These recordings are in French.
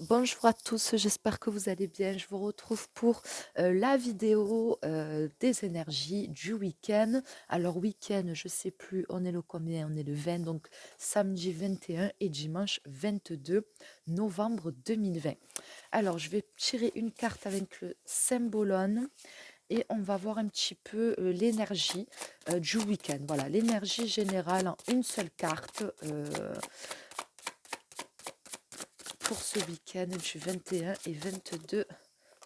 Bonjour à tous, j'espère que vous allez bien. Je vous retrouve pour la vidéo des énergies du week-end. Alors week-end, je sais plus, on est le combien? On est le 20, donc samedi 21 et dimanche 22 novembre 2020. Alors je vais tirer une carte avec le symbolone et on va voir un petit peu l'énergie du week-end. Voilà, l'énergie générale en une seule carte. Pour ce week-end du 21 et 22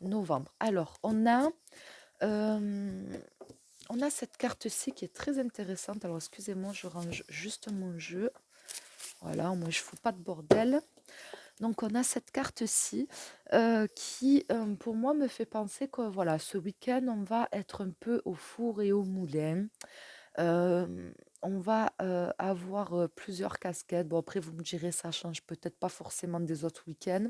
novembre. Alors, euh, on a cette carte-ci qui est très intéressante. Alors, excusez-moi, je range juste mon jeu. Voilà, moi, je ne fous pas de bordel. Donc, on a cette carte-ci qui, pour moi, me fait penser que, voilà, ce week-end, on va être un peu au four et au moulin. On va avoir plusieurs casquettes. Bon, après, vous me direz, ça change peut-être pas forcément des autres week-ends.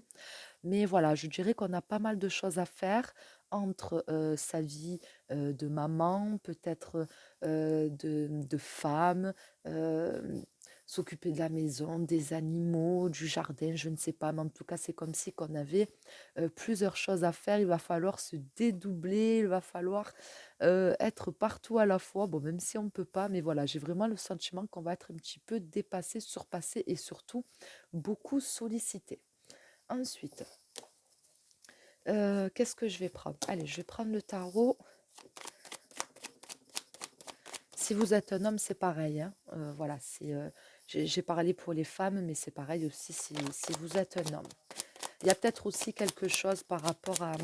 Mais voilà, je dirais qu'on a pas mal de choses à faire entre sa vie de maman, peut-être de femme, euh, s'occuper de la maison, des animaux, du jardin, je ne sais pas. Mais en tout cas, c'est comme si qu'on avait plusieurs choses à faire. Il va falloir se dédoubler, il va falloir être partout à la fois. Bon, même si on ne peut pas, mais voilà, j'ai vraiment le sentiment qu'on va être un petit peu dépassé, surpassé et surtout beaucoup sollicité. Ensuite, qu'est-ce que je vais prendre? Allez, je vais prendre le tarot. Si vous êtes un homme, c'est pareil, hein. Voilà, j'ai parlé pour les femmes, mais c'est pareil aussi si vous êtes un homme. Il y a peut-être aussi quelque chose par rapport à,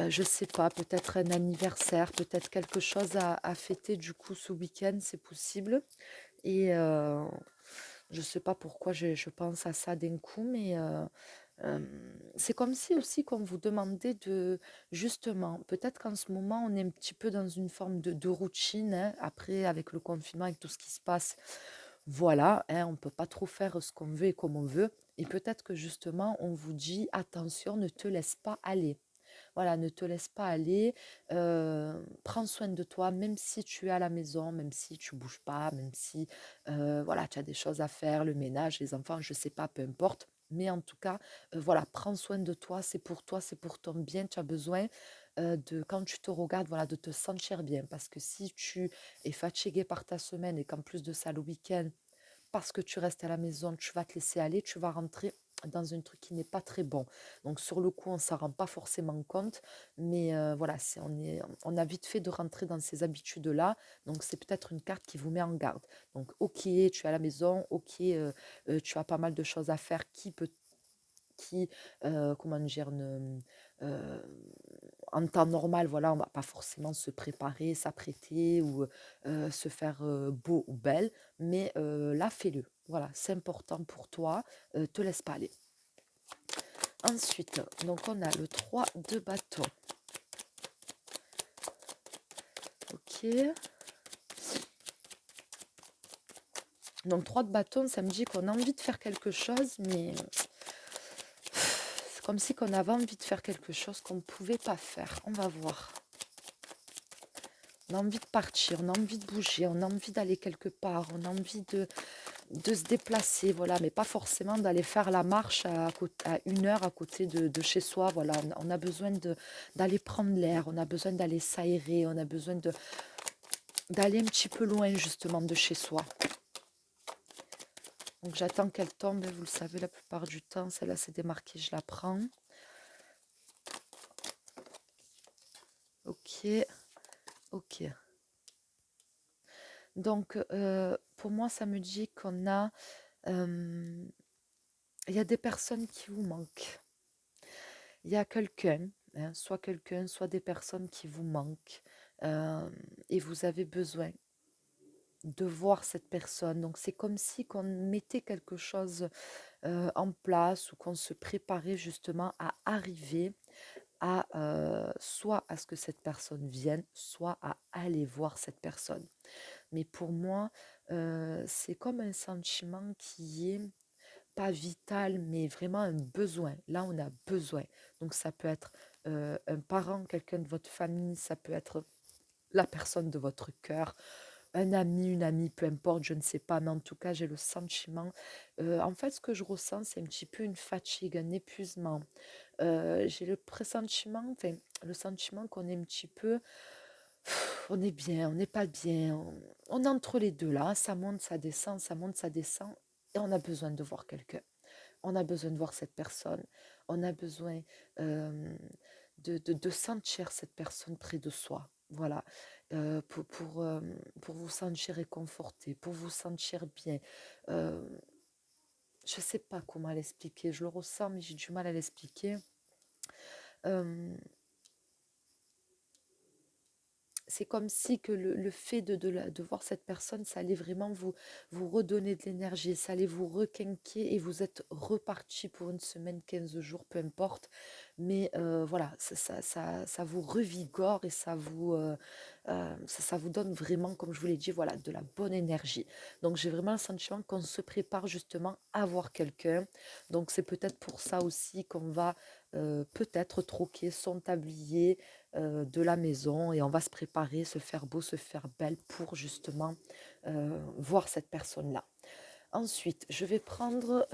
je sais pas, peut-être un anniversaire, peut-être quelque chose à fêter du coup ce week-end, c'est possible. Et je sais pas pourquoi je pense à ça d'un coup, mais c'est comme si aussi qu'on vous demandait de, justement, peut-être qu'en ce moment, on est un petit peu dans une forme de routine, hein, après, avec le confinement, avec tout ce qui se passe, voilà, hein, on ne peut pas trop faire ce qu'on veut et comme on veut. Et peut-être que justement, on vous dit, attention, ne te laisse pas aller. Voilà, ne te laisse pas aller, prends soin de toi, même si tu es à la maison, même si tu bouges pas, même si voilà, tu as des choses à faire, le ménage, les enfants, je sais pas, peu importe. Mais en tout cas, voilà, prends soin de toi, c'est pour ton bien. Tu as besoin de, quand tu te regardes, voilà, de te sentir bien. Parce que si tu es fatigué par ta semaine et qu'en plus de ça, le week-end, parce que tu restes à la maison, tu vas te laisser aller, tu vas rentrer dans un truc qui n'est pas très bon. Donc sur le coup, on ne s'en rend pas forcément compte, mais voilà, on a vite fait de rentrer dans ces habitudes-là. Donc c'est peut-être une carte qui vous met en garde. Donc ok, tu es à la maison, ok, tu as pas mal de choses à faire qui, comment dire, euh, en temps normal, voilà, on va pas forcément se préparer, s'apprêter ou se faire beau ou belle, mais là, fais-le. Voilà, c'est important pour toi, te laisse pas aller. Ensuite, donc on a le 3 de bâton. Ok. Donc 3 de bâton, ça me dit qu'on a envie de faire quelque chose, mais c'est comme si qu'on avait envie de faire quelque chose qu'on ne pouvait pas faire. On va voir. On a envie de partir, on a envie de bouger, on a envie d'aller quelque part, on a envie de se déplacer, voilà, mais pas forcément d'aller faire la marche à 1 heure à côté de chez soi, voilà, on a besoin d'aller prendre l'air, on a besoin d'aller s'aérer, on a besoin d'aller un petit peu loin justement de chez soi. Donc j'attends qu'elle tombe, vous le savez, la plupart du temps, celle-là c'est démarqué, je la prends. Ok, ok. Donc pour moi, ça me dit qu'on a... il y a des personnes qui vous manquent. Il y a quelqu'un, hein, soit des personnes qui vous manquent et vous avez besoin de voir cette personne. Donc c'est comme si qu'on mettait quelque chose en place ou qu'on se préparait justement à arriver à soit à ce que cette personne vienne, soit à aller voir cette personne. Mais pour moi, c'est comme un sentiment qui est pas vital, mais vraiment un besoin. Là, on a besoin. Donc, ça peut être un parent, quelqu'un de votre famille, ça peut être la personne de votre cœur. un ami, une amie, peu importe, je ne sais pas, mais en tout cas, j'ai le sentiment, en fait, ce que je ressens, c'est un petit peu une fatigue, un épuisement. J'ai le pressentiment, enfin, le sentiment qu'on est un petit peu, on est bien, on n'est pas bien, on est entre les deux là, ça monte, ça monte, ça descend, et on a besoin de voir quelqu'un. On a besoin de voir cette personne, on a besoin euh, de sentir cette personne près de soi. Voilà, pour vous sentir réconforté, pour vous sentir bien. Euh, je ne sais pas comment l'expliquer, je le ressens, mais j'ai du mal à l'expliquer. Euh, c'est comme si que le fait de voir cette personne, ça allait vraiment vous redonner de l'énergie, ça allait vous requinquer et vous êtes reparti pour une semaine, 15 jours, peu importe. Mais voilà, ça vous revigore et ça vous donne vraiment, comme je vous l'ai dit, voilà, de la bonne énergie. Donc j'ai vraiment le sentiment qu'on se prépare justement à voir quelqu'un. Donc c'est peut-être pour ça aussi qu'on va peut-être troquer son tablier de la maison et on va se préparer, se faire beau, se faire belle pour justement voir cette personne-là. Ensuite, je vais prendre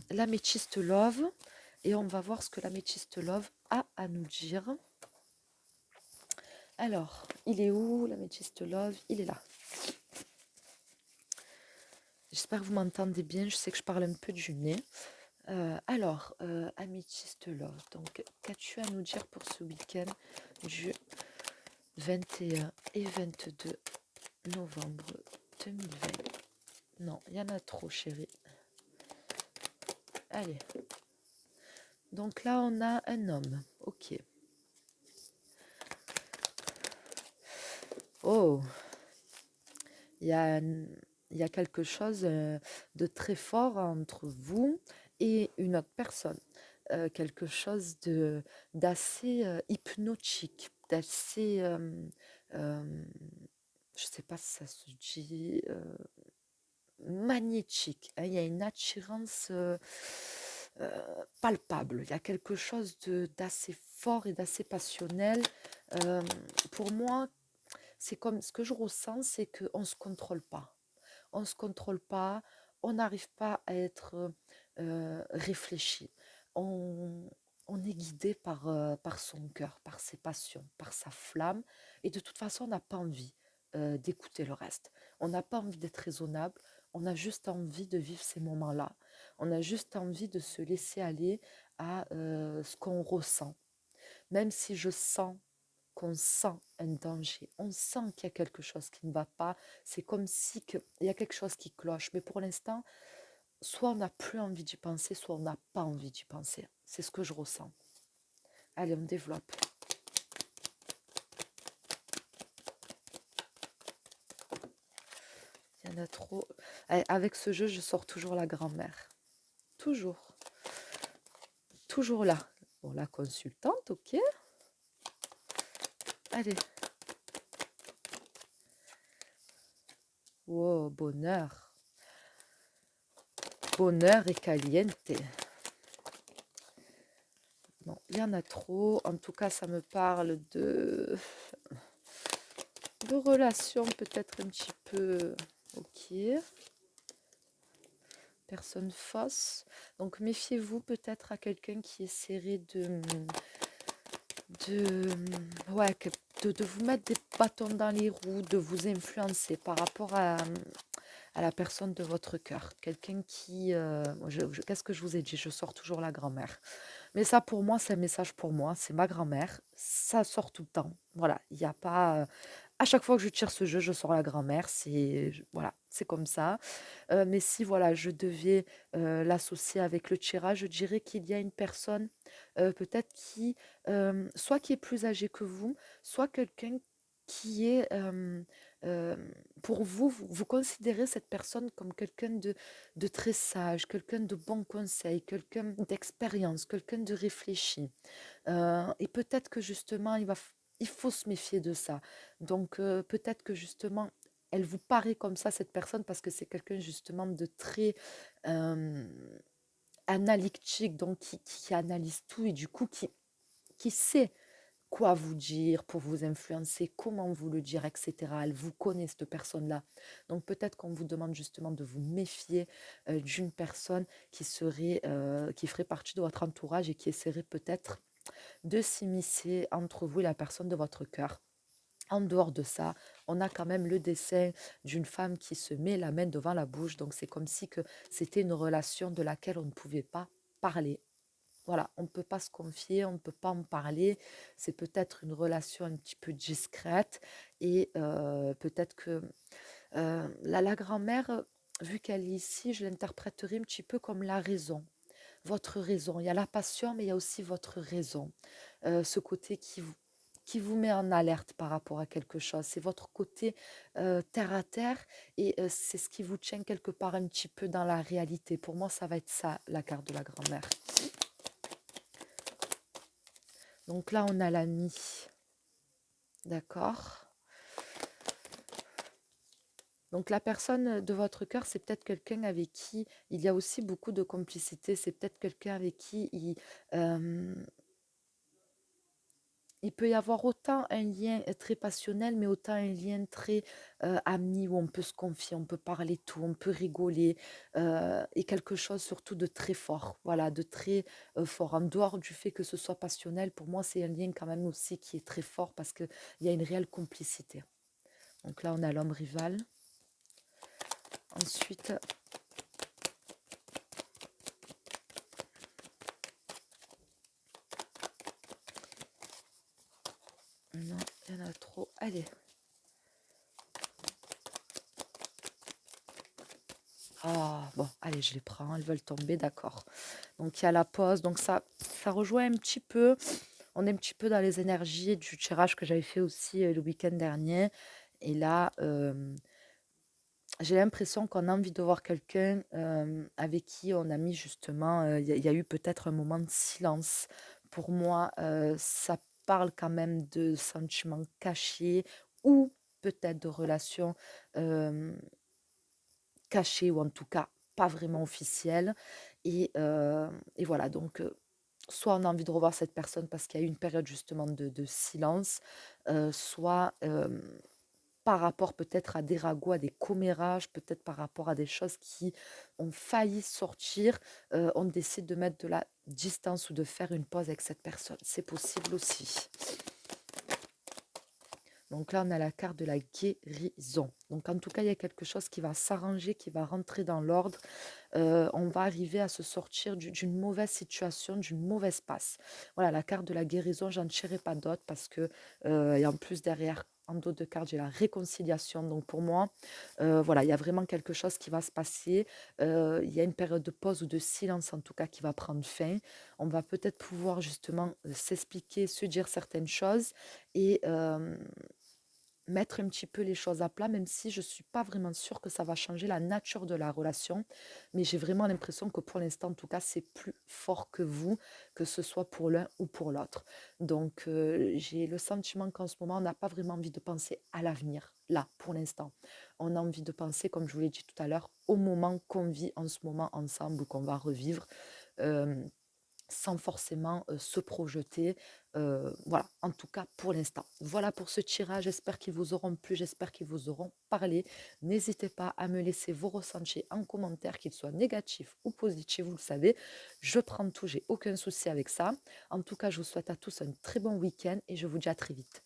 l'améthyste love et on va voir ce que l'améthyste love a à nous dire. Alors, il est où l'améthyste love? Il est là. J'espère que vous m'entendez bien, je sais que je parle un peu du nez. Alors, Améthyste Love, donc qu'as-tu à nous dire pour ce week-end du 21 et 22 novembre 2020? Non, il y en a trop, chérie. Allez. Donc là, on a un homme. Ok. Oh, il y a, il y a quelque chose de très fort entre vous et une autre personne. Quelque chose d'assez hypnotique, d'assez, je ne sais pas si ça se dit, magnétique, hein. Il y a une attirance palpable. Il y a quelque chose d'assez fort et d'assez passionnel. Euh, pour moi, c'est comme ce que je ressens, c'est qu'on ne se contrôle pas. On ne se contrôle pas, on n'arrive pas à être réfléchi. On, on est guidé par son cœur, par ses passions, par sa flamme. Et de toute façon, on n'a pas envie d'écouter le reste. On n'a pas envie d'être raisonnable. On a juste envie de vivre ces moments-là. On a juste envie de se laisser aller à ce qu'on ressent. Même si je sens qu'on sent un danger, on sent qu'il y a quelque chose qui ne va pas, c'est comme si il y a quelque chose qui cloche. Mais pour l'instant, soit on n'a plus envie d'y penser, soit on n'a pas envie d'y penser. C'est ce que je ressens. Allez, on développe. Il y en a trop. Allez, avec ce jeu, je sors toujours la grand-mère. Toujours. Toujours là. Bon, la consultante, ok. Allez. Wow, bonheur. Bonheur et caliente. Non, il y en a trop. En tout cas, ça me parle de relations peut-être un petit peu... Ok. Personne fausse. Donc méfiez-vous peut-être à quelqu'un qui essaierait de, ouais, de vous mettre des bâtons dans les roues, de vous influencer par rapport à la personne de votre cœur. Quelqu'un qui... qu'est-ce que je vous ai dit? Je sors toujours la grand-mère. Mais ça, pour moi, c'est un message pour moi. C'est ma grand-mère. Ça sort tout le temps. Voilà, il n'y a pas... à chaque fois que je tire ce jeu, je sors la grand-mère. Voilà, c'est comme ça. Mais si voilà, je devais l'associer avec le tirage, je dirais qu'il y a une personne peut-être qui, soit qui est plus âgée que vous, soit quelqu'un qui est, euh, pour vous, vous considérez cette personne comme quelqu'un de très sage, quelqu'un de bon conseil, quelqu'un d'expérience, quelqu'un de réfléchi. Et peut-être que justement, il faut se méfier de ça. Donc peut-être que justement, elle vous paraît comme ça, cette personne, parce que c'est quelqu'un justement de très euh, analytique, donc qui analyse tout et du coup qui sait. quoi vous dire pour vous influencer, comment vous le dire, etc. Elle vous connaît, cette personne-là. Donc peut-être qu'on vous demande justement de vous méfier d'une personne qui ferait partie de votre entourage et qui essaierait peut-être de s'immiscer entre vous et la personne de votre cœur. En dehors de ça, on a quand même le dessin d'une femme qui se met la main devant la bouche. Donc c'est comme si que c'était une relation de laquelle on ne pouvait pas parler. Voilà, on ne peut pas se confier, on ne peut pas en parler. C'est peut-être une relation un petit peu discrète et peut-être que la grand-mère, vu qu'elle est ici, je l'interpréterai un petit peu comme la raison. Votre raison. Il y a la passion, mais il y a aussi votre raison. Ce côté qui vous met en alerte par rapport à quelque chose. C'est votre côté terre à terre et c'est ce qui vous tient quelque part un petit peu dans la réalité. Pour moi, ça va être ça, la carte de la grand-mère. Donc là, on a l'ami. D'accord. Donc la personne de votre cœur, c'est peut-être quelqu'un avec qui il y a aussi beaucoup de complicité. C'est peut-être quelqu'un avec qui il peut y avoir autant un lien très passionnel, mais autant un lien très ami où on peut se confier, on peut parler tout, on peut rigoler, et quelque chose surtout de très fort, voilà, de très fort. En dehors du fait que ce soit passionnel, pour moi, c'est un lien quand même aussi qui est très fort parce qu'il y a une réelle complicité. Donc là, on a l'homme rival. Ensuite, non, il y en a trop. Allez. Ah, bon, allez, je les prends, elles veulent tomber, d'accord. Donc il y a la pause, donc ça rejoint un petit peu, on est un petit peu dans les énergies du tirage que j'avais fait aussi le week-end dernier. Et là, j'ai l'impression qu'on a envie de voir quelqu'un avec qui on a mis justement, il y a eu peut-être un moment de silence. Pour moi, ça parle quand même de sentiments cachés ou peut-être de relations euh, cachées ou en tout cas pas vraiment officielles. Et voilà, donc soit on a envie de revoir cette personne parce qu'il y a eu une période justement de silence, soit par rapport peut-être à des ragots, à des commérages, peut-être par rapport à des choses qui ont failli sortir, on décide de mettre de la distance ou de faire une pause avec cette personne. C'est possible aussi. Donc là, on a la carte de la guérison. Donc en tout cas, il y a quelque chose qui va s'arranger, qui va rentrer dans l'ordre. On va arriver à se sortir d'une mauvaise situation, d'une mauvaise passe. Voilà, la carte de la guérison, j'en tirerai pas d'autres parce que, et en plus derrière, en dos de carte, j'ai la réconciliation. Donc pour moi, voilà, il y a vraiment quelque chose qui va se passer. Il y a une période de pause ou de silence en tout cas qui va prendre fin. On va peut-être pouvoir justement s'expliquer, se dire certaines choses et mettre un petit peu les choses à plat, même si je ne suis pas vraiment sûre que ça va changer la nature de la relation. Mais j'ai vraiment l'impression que pour l'instant, en tout cas, c'est plus fort que vous, que ce soit pour l'un ou pour l'autre. Donc, j'ai le sentiment qu'en ce moment, on n'a pas vraiment envie de penser à l'avenir, là, pour l'instant. On a envie de penser, comme je vous l'ai dit tout à l'heure, au moment qu'on vit en ce moment ensemble ou qu'on va revivre. Euh, sans forcément se projeter. Voilà, en tout cas pour l'instant. Voilà pour ce tirage, j'espère qu'ils vous auront plu, j'espère qu'ils vous auront parlé. N'hésitez pas à me laisser vos ressentis en commentaire, qu'ils soient négatifs ou positifs, vous le savez. Je prends tout, j'ai aucun souci avec ça. En tout cas, je vous souhaite à tous un très bon week-end et je vous dis à très vite.